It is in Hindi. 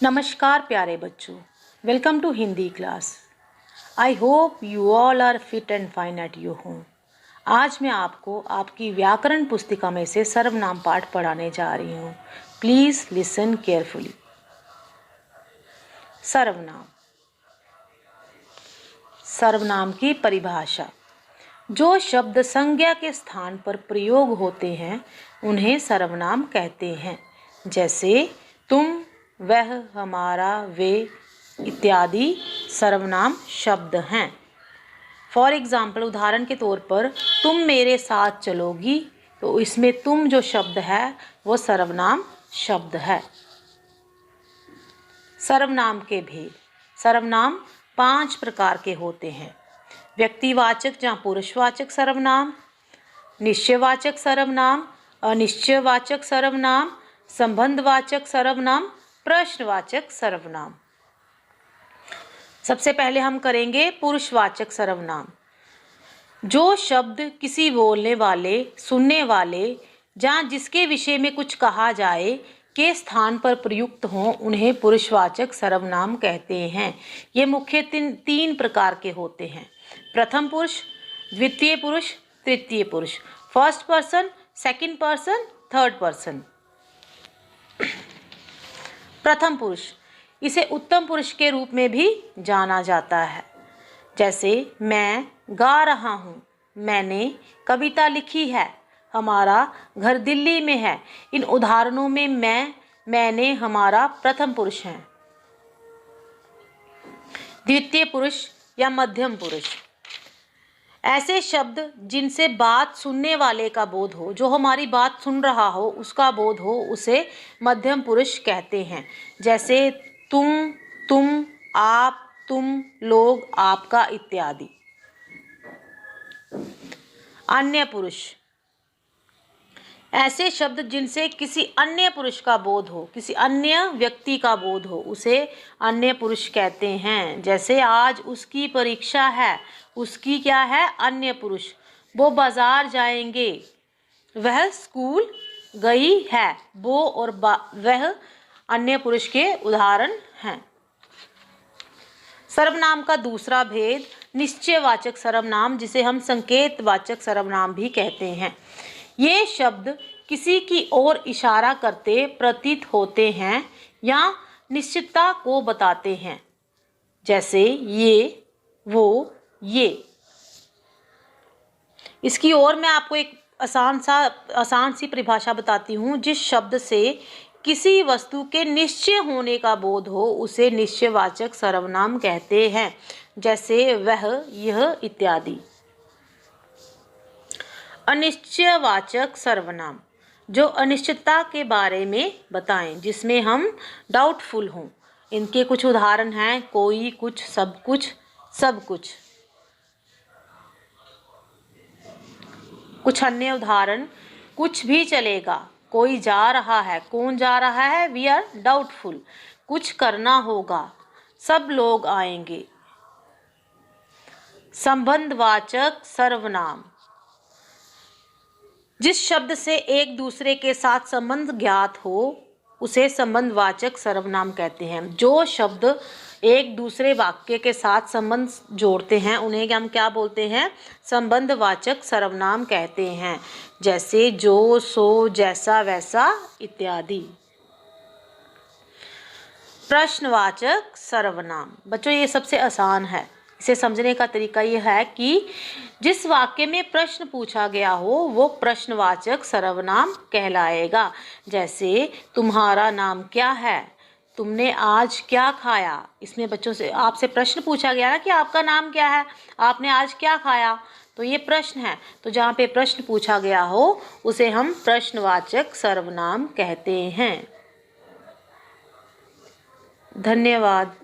नमस्कार प्यारे बच्चों, welcome to Hindi class. I hope you all are fit and fine at your home. आज मैं आपको आपकी व्याकरण पुस्तिका में से सर्वनाम पाठ पढ़ाने जा रही हूँ। Please listen carefully. सर्वनाम। सर्वनाम की परिभाषा। जो शब्द संज्ञा के स्थान पर प्रयोग होते हैं उन्हें सर्वनाम कहते हैं। जैसे तुम, वह, हमारा, वे इत्यादि सर्वनाम शब्द हैं। फॉर एग्जाम्पल, उदाहरण के तौर पर तुम मेरे साथ चलोगी, तो इसमें तुम जो शब्द है वो सर्वनाम शब्द है। सर्वनाम के भेद। सर्वनाम 5 प्रकार के होते हैं। व्यक्तिवाचक या पुरुषवाचक सर्वनाम, निश्चयवाचक सर्वनाम, अनिश्चयवाचक सर्वनाम, संबंधवाचक सर्वनाम, प्रश्नवाचक सर्वनाम। सबसे पहले हम करेंगे पुरुषवाचक सर्वनाम। जो शब्द किसी बोलने वाले, सुनने वाले या जिसके विषय में कुछ कहा जाए के स्थान पर प्रयुक्त हों उन्हें पुरुषवाचक सर्वनाम कहते हैं। ये मुख्य तीन प्रकार के होते हैं। प्रथम पुरुष, द्वितीय पुरुष, तृतीय पुरुष। First person, second person, third person. प्रथम पुरुष, इसे उत्तम पुरुष के रूप में भी जाना जाता है। जैसे मैं गा रहा हूँ, मैंने कविता लिखी है, हमारा घर दिल्ली में है। इन उदाहरणों में मैं, मैंने, हमारा प्रथम पुरुष हैं। द्वितीय पुरुष या मध्यम पुरुष, ऐसे शब्द जिनसे बात सुनने वाले का बोध हो, जो हमारी बात सुन रहा हो उसका बोध हो, उसे मध्यम पुरुष कहते हैं। जैसे तुम, तुम, आप, तुम, लोग, आपका इत्यादि। अन्य पुरुष, ऐसे शब्द जिनसे किसी अन्य पुरुष का बोध हो, किसी अन्य व्यक्ति का बोध हो, उसे अन्य पुरुष कहते हैं। जैसे आज उसकी परीक्षा है, उसकी क्या है? अन्य पुरुष। वो बाजार जाएंगे, वह स्कूल गई है। वो और वह अन्य पुरुष के उदाहरण हैं। सर्वनाम का दूसरा भेद निश्चयवाचक सर्वनाम, जिसे हम संकेतवाचक सर्वनाम भी कहते हैं। ये शब्द किसी की ओर इशारा करते प्रतीत होते हैं या निश्चितता को बताते हैं। जैसे ये, वो, ये। इसकी ओर मैं आपको एक आसान सी परिभाषा बताती हूँ। जिस शब्द से किसी वस्तु के निश्चय होने का बोध हो उसे निश्चयवाचक सर्वनाम कहते हैं। जैसे वह, यह इत्यादि। अनिश्चयवाचक सर्वनाम, जो अनिश्चितता के बारे में बताएं, जिसमें हम डाउटफुल हों। इनके कुछ उदाहरण हैं कोई, कुछ, सब कुछ, सब कुछ। कुछ अन्य उदाहरण, कुछ भी चलेगा, कोई जा रहा है, कौन जा रहा है? We are doubtful. कुछ करना होगा, सब लोग आएंगे। संबंधवाचक सर्वनाम, जिस शब्द से एक दूसरे के साथ संबंध ज्ञात हो उसे संबंधवाचक सर्वनाम कहते हैं। जो शब्द एक दूसरे वाक्य के साथ संबंध जोड़ते हैं उन्हें हम क्या बोलते हैं? संबंधवाचक सर्वनाम कहते हैं। जैसे जो, सो, जैसा, वैसा इत्यादि। प्रश्नवाचक सर्वनाम, बच्चों ये सबसे आसान है। इसे समझने का तरीका यह है कि जिस वाक्य में प्रश्न पूछा गया हो वो प्रश्नवाचक सर्वनाम कहलाएगा। जैसे तुम्हारा नाम क्या है, तुमने आज क्या खाया। इसमें बच्चों से आपसे प्रश्न पूछा गया ना कि आपका नाम क्या है, आपने आज क्या खाया, तो ये प्रश्न है। तो जहाँ पे प्रश्न पूछा गया हो उसे हम प्रश्नवाचक सर्वनाम कहते हैं। धन्यवाद।